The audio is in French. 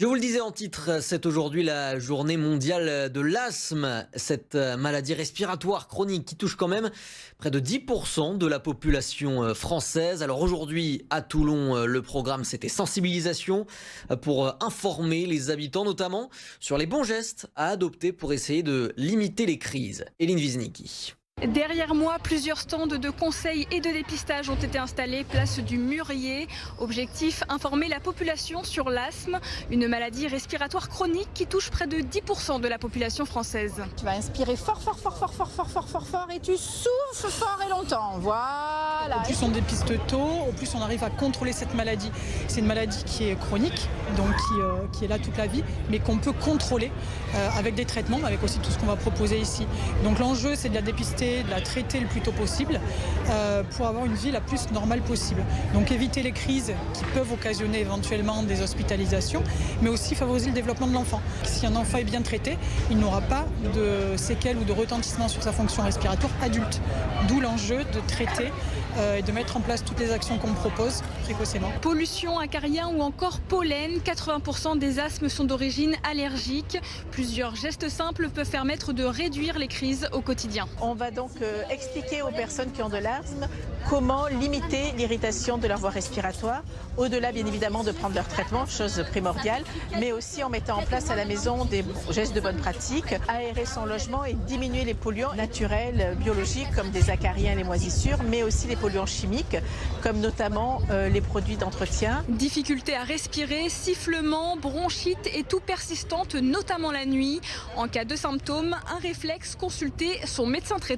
Je vous le disais en titre, c'est aujourd'hui la journée mondiale de l'asthme, cette maladie respiratoire chronique qui touche quand même près de 10% de la population française. Alors aujourd'hui, à Toulon, le programme c'était sensibilisation pour informer les habitants notamment sur les bons gestes à adopter pour essayer de limiter les crises. Eline Wiznicki. Derrière moi, plusieurs stands de conseils et de dépistage ont été installés place du Mûrier. Objectif, informer la population sur l'asthme, une maladie respiratoire chronique qui touche près de 10% de la population française. Tu vas inspirer fort et tu souffles fort et longtemps. Voilà. Au plus on dépiste tôt, au plus on arrive à contrôler cette maladie. C'est une maladie qui est chronique, donc qui est là toute la vie, mais qu'on peut contrôler avec des traitements, avec aussi tout ce qu'on va proposer ici. Donc l'enjeu, c'est de la dépister, de la traiter le plus tôt possible pour avoir une vie la plus normale possible. Donc éviter les crises qui peuvent occasionner éventuellement des hospitalisations, mais aussi favoriser le développement de l'enfant. Si un enfant est bien traité, il n'aura pas de séquelles ou de retentissement sur sa fonction respiratoire adulte. D'où l'enjeu de traiter et de mettre en place toutes les actions qu'on propose précocement. Pollution, acariens ou encore pollen, 80% des asthmes sont d'origine allergique. Plusieurs gestes simples peuvent permettre de réduire les crises au quotidien. On va donc expliquer aux personnes qui ont de l'asthme comment limiter l'irritation de leur voie respiratoire, au-delà bien évidemment de prendre leur traitement, chose primordiale, mais aussi en mettant en place à la maison des gestes de bonne pratique, aérer son logement et diminuer les polluants naturels, biologiques comme des acariens, les moisissures, mais aussi les polluants chimiques comme notamment les produits d'entretien. Difficulté à respirer, sifflement, bronchite et toux persistante, notamment la nuit. En cas de symptômes, un réflexe, consulter son médecin traitant.